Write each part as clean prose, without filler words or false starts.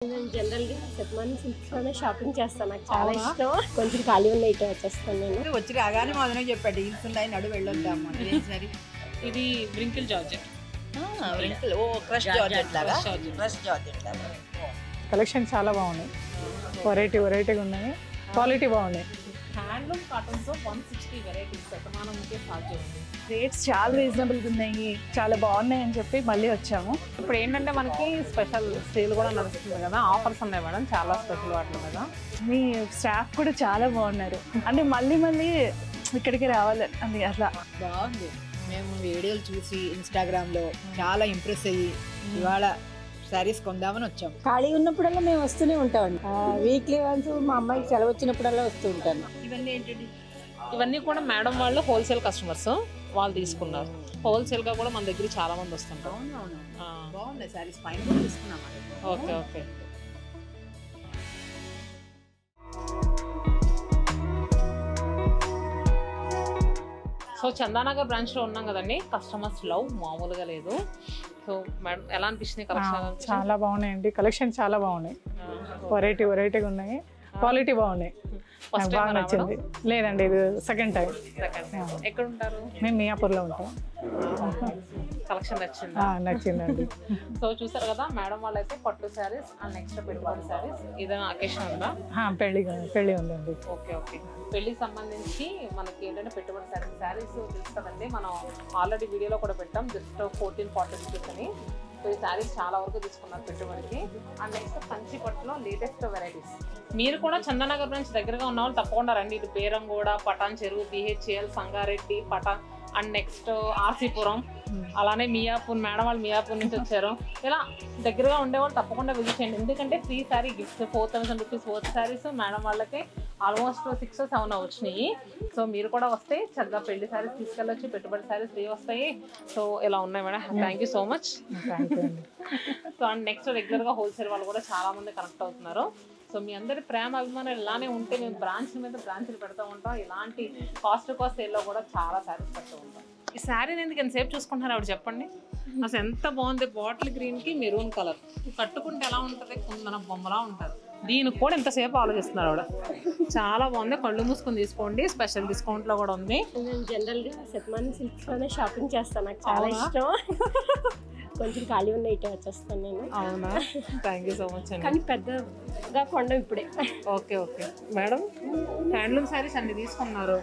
నేను జనరల్గా శతమానం సిల్క్స్లోనే షాపింగ్ చేస్తాను. నాకు చాలా ఇష్టం. కొంచెం ఖాళీ ఉన్న ఇటు వచ్చేస్తాను. నేను వచ్చి రాగానే మొదలనే చెప్పాడు డీల్స్ ఉన్నాయి, నడు వెళ్ళొద్దాము. ఇది వ్రింకిల్ జార్జెట్. క్రష్ జార్జెట్ లాగా. క్రష్ జార్జెట్ లాగా కలెక్షన్ చాలా బాగున్నాయి. వెరైటీగా ఉన్నాయి. క్వాలిటీ బాగున్నాయి. హ్యాండ్లూమ్ కాటన్స్ 160 వెరైటీస్ శతమానంకే సాధ్యం ఉంది. రేట్స్ చాలా రీజనబుల్గా ఉన్నాయి. చాలా బాగున్నాయి అని చెప్పి మళ్ళీ వచ్చాము. ఇప్పుడు ఏంటంటే మనకి స్పెషల్ సేల్ కూడా నడుస్తుంది కదా, ఆఫర్స్ ఉన్నాయి మేడం చాలా స్పెషల్ వాటి మీద. మీ స్టాఫ్ కూడా చాలా బాగున్నారు. అంటే మళ్ళీ ఇక్కడికి రావాలి అని అట్లా బాగుంది. మేము వీడియోలు చూసి ఇన్స్టాగ్రామ్లో చాలా ఇంప్రెస్ అయ్యి ఇవాళ శారీస్ కొందామని వచ్చాము. ఖాళీ ఉన్నప్పుడల్లా మేము వస్తూనే ఉంటామండి. వీక్లీ వన్స్ మా అమ్మాయికి సెలవు వచ్చినప్పుడల్లా వస్తూ ఉంటాను. ఇవన్నీ ఏంటండి? ఇవన్నీ కూడా మేడం వాళ్ళు హోల్సేల్ కస్టమర్స్, వాళ్ళు తీసుకున్నారు. హోల్సేల్గా కూడా మన దగ్గర చాలా మంది వస్తుంటారు. బాగున్నాయి శారీస్, పైన కూడా తీసుకున్నాం. Okay okay. సో చందానగర్ బ్రాంచ్లో ఉన్నాం కదండి. కస్టమర్స్ లవ్ మామూలుగా లేదు. సో మేడం ఎలా అనిపిస్తుంది కలెక్షన్? చాలా బాగున్నాయండి. కలెక్షన్ చాలా బాగున్నాయి. వెరైటీగా ఉన్నాయి. క్వాలిటీ బాగున్నాయి. నాకు బాగా నచ్చింది. లేదండి, ఇది సెకండ్ టైం. ఎక్కడ ఉంటారు? మేము మియాపూర్లో ఉంటాం. కలెక్షన్ నచ్చిందా? నచ్చిందండి. సో చూసారు కదా మేడం వాళ్ళు అయితే పట్టు శారీస్ అండ్ నెక్స్ట్ పెట్టుబడి శారీస్. ఏదైనా అకేషన్ ఉందా? పెళ్లి ఉందండి. Okay okay. పెళ్లికి సంబంధించి మనకి ఏంటంటే పెట్టుబడి శారీస్ తెలుసు కదండి, మనం ఆల్రెడీ వీడియోలో కూడా పెట్టాం. జస్ట్ 1440 రూపీస్ అని. సో ఈ శారీస్ చాలా వరకు తీసుకున్నారు పెట్టుబడికి. అండ్ నెక్స్ట్ కంచి పట్టులో లేటెస్ట్ వెరైటీస్. మీరు కూడా చందానగర్ బ్రాంచ్ దగ్గరగా ఉన్న వాళ్ళు తప్పకుండా రండి. ఇటు Beeramguda, Patancheru, BHEL, Sangareddy, Patan and next RC Puram, అలానే మియాపూర్. మేడం వాళ్ళు మియాపూర్ నుంచి వచ్చారు. ఇలా దగ్గరగా ఉండేవాళ్ళు తప్పకుండా విజిట్ చేయండి. ఎందుకంటే free sari gifts 4000 rupees worth saris madam వాళ్ళకి ఆల్మోస్ట్ 6 or 7 వచ్చినాయి. సో మీరు కూడా వస్తే చక్కగా పెళ్లి శారీస్ తీసుకెళ్ళొచ్చు, పెట్టుబడి శారీస్ ఫ్రీ వస్తాయి. సో ఇలా ఉన్నాయి madam. Thank you so much. So and next రెగ్యులర్గా హోల్సేల్ వాళ్ళు కూడా చాలా మంది కనెక్ట్ అవుతున్నారు. సో మీ అందరి ప్రేమ అభిమానాలు ఇలానే ఉంటే మేము బ్రాంచ్ల మీద బ్రాంచ్లు పెడతా ఉంటాం. ఇలాంటి కాస్ట్ సేల్లో కూడా చాలా శారీస్ పెడుతూ ఉంటాం. ఈ శారీని ఎందుకు ఎంతసేపు చూసుకుంటున్నారు ఆవిడ చెప్పండి. అసలు ఎంత బాగుంది. బాటిల్ గ్రీన్కి మెరూన్ కలర్ కట్టుకుంటే ఎలా ఉంటుంది? కుందన బొమ్మలా ఉంటుంది. దీనికి కూడా ఎంతసేపు ఆలోచిస్తున్నారు ఆవిడ. చాలా బాగుంది. కళ్ళు మూసుకొని తీసుకోండి. స్పెషల్ డిస్కౌంట్లో కూడా ఉంది. నేను జనరల్గా శతమానం సిల్క్స్లోనే షాపింగ్ చేస్తాను. నాకు చాలా ఇష్టం. కొంచెం ఖాళీ ఉన్న ఇటు వచ్చేస్తాను నేను. అవునా? థ్యాంక్ యూ సో మచ్ అండి. కానీ పెద్దగా కొండం ఇప్పుడే. Okay okay madam, handloom saris అన్ని తీసుకున్నారు.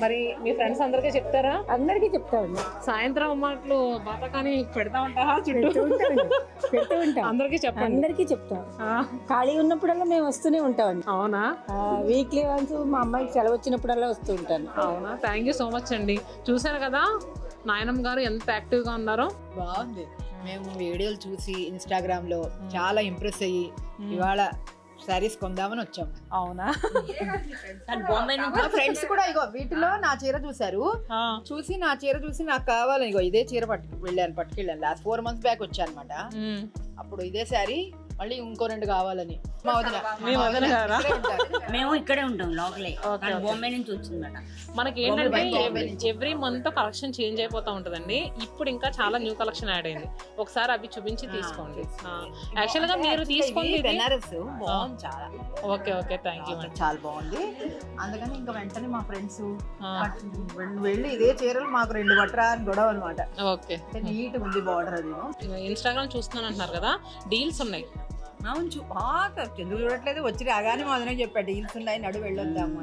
మరి మీ ఫ్రెండ్స్ అందరికీ చెప్తారా? అందరికీ చెప్తామండి. సాయంత్రం అమ్మాట్లు బాతకాని పెడతా ఉంటారా? పెడుతూ ఉంటాం. అందరికీ చెప్పండి. అందరికీ చెప్తాం. ఖాళీ ఉన్నప్పుడల్లా మేము వస్తూనే ఉంటామండి. అవునా? వీక్లీ వన్స్ మా అమ్మాయికి సెలవు వచ్చినప్పుడల్లా వస్తూ ఉంటాను. అవునా? థ్యాంక్ యూ సో మచ్ అండి. చూసారు కదా నాయనమ్మ గారు ఎంత యాక్టివ్గా ఉన్నారో. బాగుంది. మేము వీడియోలు చూసి ఇన్స్టాగ్రామ్లో చాలా ఇంప్రెస్ అయ్యి ఇవాళ శారీస్ కొందామని వచ్చాము. అవునా? మా ఫ్రెండ్స్ కూడా ఇగో వీటిలో నా చీర చూసారు. చూసి నా చీర చూసి నాకు కావాలి, ఇగో ఇదే చీర పట్టుకెళ్ళాను. లాస్ట్ 4 months బ్యాక్ వచ్చా అనమాట. అప్పుడు ఇదే శారీ మళ్ళీ ఇంకో 2 కావాలని. మేము ఇక్కడే ఉంటాం లోకలే. బొంబాయి నుంచి వచ్చిందన్నమాట. మనకి ఏంటంటే ఎవ్రీ మంత్ కలెక్షన్ చేంజ్ అయిపోతా ఉంటుందండి. ఇప్పుడు ఇంకా చాలా న్యూ కలెక్షన్ యాడ్ అయింది. ఒకసారి అవి చూపించి తీసుకోండి. యాక్చువల్ గా మీరు తీసుకుంది బెనారస్ బాగుంది చాలా. Okay okay. Thank you. చాలా బాగుంది. అందుకని ఇంకా వెంటనే మా ఫ్రెండ్స్ వెళ్ళి ఇదే చీరలు మాకు 2 పట్టరా అని గొడవ అనమాట. ఓకే. నీట్ ఉంది బార్డర్. అది ఇన్స్టాగ్రామ్ చూస్తున్నాను అంటున్నారు కదా, డీల్స్ ఉన్నాయి. అవును ఎందుకు చూడట్లేదు? వచ్చి రాగానే మొదలనే చెప్పాడు డీల్స్ ఉన్నాయి, నడు వెళ్ళొద్దాము.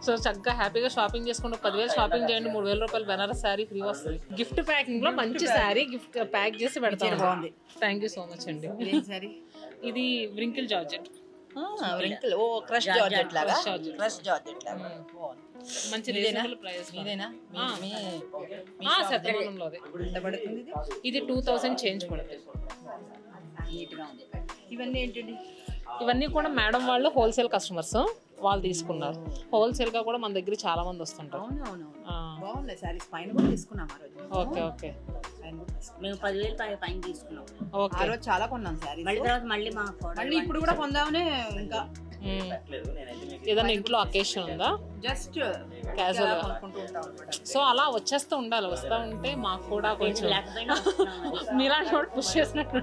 సో చక్కగా హ్యాపీగా షాపింగ్ చేసుకుంటూ 10,000 షాపింగ్ చేయండి. 3,000 రూపాయలు బెనారస్ శారీ ఫ్రీ వస్తుంది. గిఫ్ట్ ప్యాకింగ్ లో మంచి శారీ గిఫ్ట్ ప్యాక్ చేసి పెడతాను. బాగుంది. థ్యాంక్ యూ సో మచ్ అండి. ఇది వ్రింకిల్ జార్జెట్. క్రష్ జార్జెట్ లాగా. క్రష్ జార్జెట్ లాగా మంచి రీజనబుల్ ప్రైస్. శతమానంలో ఇది 2000 చేంజ్ పడుతుంది. ఇవన్నీ ఏంటండి? ఇవన్నీ కూడా మేడం వాళ్ళు హోల్సేల్ కస్టమర్స్, వాళ్ళు తీసుకున్నారు. హోల్సేల్ గా కూడా మన దగ్గర చాలా మంది వస్తుంటారు. బాగున్నాయి శారీస్, పైన కూడా తీసుకున్నాం ఆ రోజు. Okay okay. మేము 10,000 పైన తీసుకున్నాం. ఆ రోజు చాలా కొన్నాం శారీస్. మళ్ళీ ఇప్పుడు కూడా కొందామనే ఇంకా ఏదైనా ఇంట్లో అకేషన్ ఉందా? జస్ట్ క్యాజువల్ గా కొనుక్కుంటూ ఉంటాం అనమాట. సో అలా వచ్చేస్తూ ఉండాలి, వస్తూ ఉంటే మాకు కూడా కొంచెం లేకపోయినా మీలాంటి వాడు పుష్ చేసినట్టు.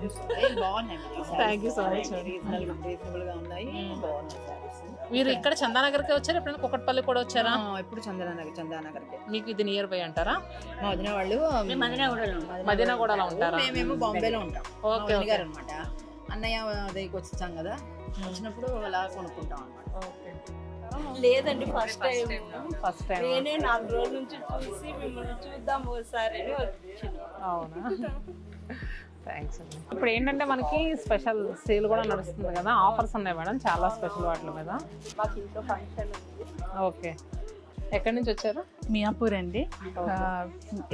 బాగున్నాయి. Thank you so much. Reasonable గా ఉన్నాయి, బాగున్నాయి సారీస్. మీరు ఇక్కడ చందానగర్కి వచ్చారా, ఎప్పుడైనా కుకట్పల్లి కూడా వచ్చారా? ఎప్పుడు చందానగర్కి. మీకు ఇది నియర్ బై అంటారా? మా వదిన వాళ్ళు మదీనా కూడా అలా ఉంటారా? మేమేమో బాంబేలో ఉంటాం. ఓకే గారు అనమాట. అన్నయ్య దగ్గరికి వచ్చాం కదా, వచ్చినప్పుడు అలా కొనుక్కుంటాం అనమాట. లేదండి ఫస్ట్ టైం. First time. నేనే 4 రోజుల నుంచి చూసి మిమ్మల్ని చూద్దాం ఒకసారి అని వచ్చిన. అవునా, థ్యాంక్స్ అండి. ఇప్పుడు ఏంటంటే మనకి స్పెషల్ సేల్ కూడా నడుస్తుంది కదా, ఆఫర్స్ ఉన్నాయి మేడం చాలా స్పెషల్ వాటి మీద. మాకు ఇంట్లో ఫంక్షన్ ఉంది. ఓకే, ఎక్కడి నుంచి వచ్చారు? మియాపూర్ అండి,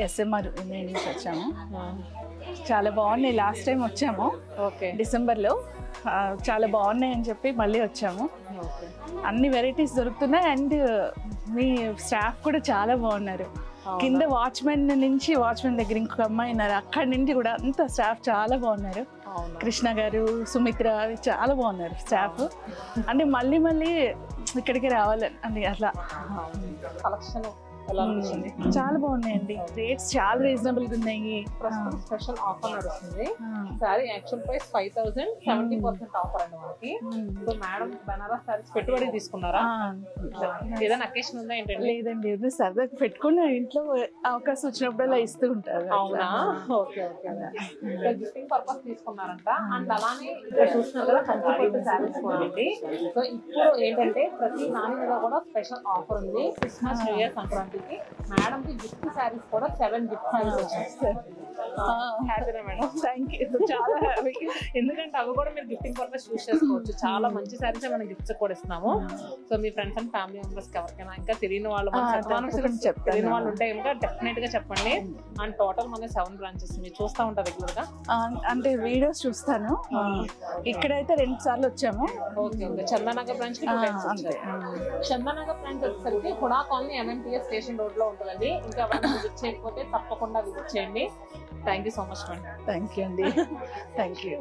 ఎస్ఎంఆర్ నుంచి వచ్చాము. చాలా బాగున్నాయి. లాస్ట్ టైం వచ్చాము ఓకే, డిసెంబర్లో. చాలా బాగున్నాయి అని చెప్పి మళ్ళీ వచ్చాము. అన్ని వెరైటీస్ దొరుకుతున్నాయి అండ్ మీ స్టాఫ్ కూడా చాలా బాగున్నారు. కింద వాచ్మెన్ దగ్గర ఇంకొక అమ్మాయి ఉన్నారు, అక్కడి నుంచి కూడా అంత స్టాఫ్ చాలా బాగున్నారు. కృష్ణ గారు, సుమిత్ర చాలా బాగున్నారు స్టాఫ్. అంటే మళ్ళీ మళ్ళీ ఇక్కడికి రావాలని అట్లా. కలెక్షన్ ఎలా అనిపిస్తుంది? చాలా బాగున్నాయండి, రేట్స్ చాలా రీజనబుల్ గా ఉన్నాయి. స్పెషల్ ఆఫర్ నడుస్తుంది. సారీ యాక్చువల్ ప్రైస్ 5000, 70% ఆఫర్ అండి మనకి. సో మేడం బనారస్ సారీస్ పెట్టుబడి తీసుకున్నారా? ఏదైనా అకేషన్ ఉందా ఏంటంటే? లేదండి, సరదాగా పెట్టుకుని ఇంట్లో అవకాశం వచ్చినప్పుడు అలా ఇస్తూ ఉంటారు. అవునా, ఓకే ఓకే. గిఫ్టింగ్ పర్పస్ తీసుకున్నారంట. అండ్ అలానే ఇక్కడ చూస్తున్నారు కదా కంచి సారీస్ కూడా అండి. సో ఇప్పుడు ఏంటంటే ప్రతి దాని మీద కూడా స్పెషల్ ఆఫర్ ఉంది. క్రిస్మస్, న్యూ ఇయర్, సంక్రాంతికి మేడం కి గిఫ్ట్ సారీస్ కూడా 7 గిఫ్ట్ సారీస్ వచ్చాయి. హ్యాపీనా మేడం? థ్యాంక్ యూ, చాలా హ్యాపీ. ఎందుకంటే అవి కూడా మీరు గిఫ్టింగ్ పర్పస్ యూస్ చేసుకోవచ్చు. చాలా మంచి సారీస్ మనం గిఫ్ట్స్ కూడా ఇస్తున్నాము. So me friends and family members ఎవరికైనా ఇంకా తెలియని వాళ్ళు తెలియని వాళ్ళు ఉంటే ఇంకా డెఫినెట్ గా చెప్పండి. అండ్ టోటల్ మన 7 బ్రాంచెస్ మీరు చూస్తూ ఉంటారు రెగ్యులర్ గా? అంటే వీడియోస్ చూస్తాను. ఇక్కడైతే 2 సార్లు వచ్చాము. ఓకే ఓకే. చందానగర్ బ్రాంచ్ చందానగర్ బ్రాంచ్ వచ్చేసరికి HUDA colony MMTS station road లో ఉంటుందండి. ఇంకా విజిట్ చేయకపోతే తప్పకుండా విజిట్ చేయండి. Thank you so much madam. Thank you అండి, థ్యాంక్ యూ.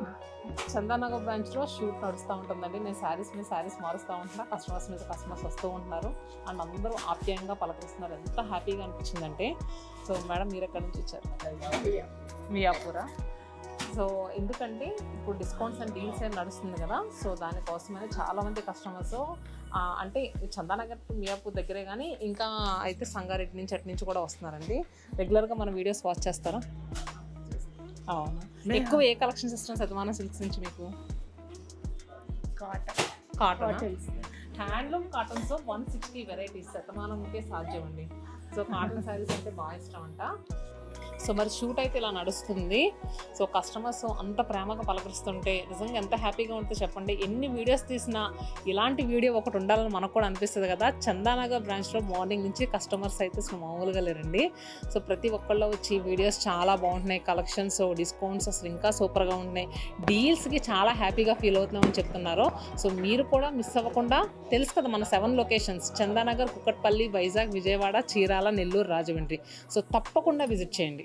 చందానగర్ బ్రాంచ్ లో షూట్ నడుస్తూ ఉంటుందండి. నేను శారీస్ మారుస్తూ ఉంటున్నా, కస్టమర్స్ వస్తూ ఉంటున్నారు అండ్ అందరూ ఆప్యాయంగా పలకరిస్తున్నారు. ఎంత హ్యాపీగా అనిపించిందంటే. సో మేడం మీరు ఎక్కడి నుంచి వచ్చారు? మియాపూరా. సో ఎందుకంటే ఇప్పుడు డిస్కౌంట్స్ అండ్ డీల్స్ ఏం నడుస్తుంది కదా, సో దానికోసమని చాలామంది కస్టమర్స్ అంటే చందానగర్ మియాపూర్ దగ్గరే కానీ ఇంకా అయితే సంగారెడ్డి నుంచి అటు నుంచి కూడా వస్తున్నారండి. రెగ్యులర్గా మన వీడియోస్ వాచ్ చేస్తారా? అవును. ఎక్కువ ఏ కలెక్షన్స్ ఇస్తున్నాం శతమానం సిల్క్స్ నుంచి మీకు? Cotton handloom cottons 160 varieties Shatamanam ఉంటే సాధ్యం అండి. సో కాటన్ శారీస్ అంటే బాగా ఇష్టం అంట. సో మరి షూట్ అయితే ఇలా నడుస్తుంది. సో కస్టమర్స్ అంత ప్రేమగా పలకరిస్తుంటే నిజంగా ఎంత హ్యాపీగా ఉంటుందో చెప్పండి. ఎన్ని వీడియోస్ తీసినా ఇలాంటి వీడియో ఒకటి ఉండాలని మనకు కూడా అనిపిస్తుంది కదా. చందానగర్ బ్రాంచ్లో మార్నింగ్ నుంచి కస్టమర్స్ అయితే అసలు మామూలుగా లేరండి. సో ప్రతి ఒక్కళ్ళు వచ్చి వీడియోస్ చాలా బాగుంటున్నాయి, కలెక్షన్స్, డిస్కౌంట్స్ అసలు ఇంకా సూపర్గా ఉన్నాయి, డీల్స్కి చాలా హ్యాపీగా ఫీల్ అవుతున్నామని చెప్తున్నారు. సో మీరు కూడా మిస్ అవ్వకుండా, తెలుసు కదా మన 7 లొకేషన్స్ చందానగర్, కుకట్పల్లి, వైజాగ్, విజయవాడ, చీరాల, నెల్లూరు, రాజమండ్రి. సో తప్పకుండా విజిట్ చేయండి.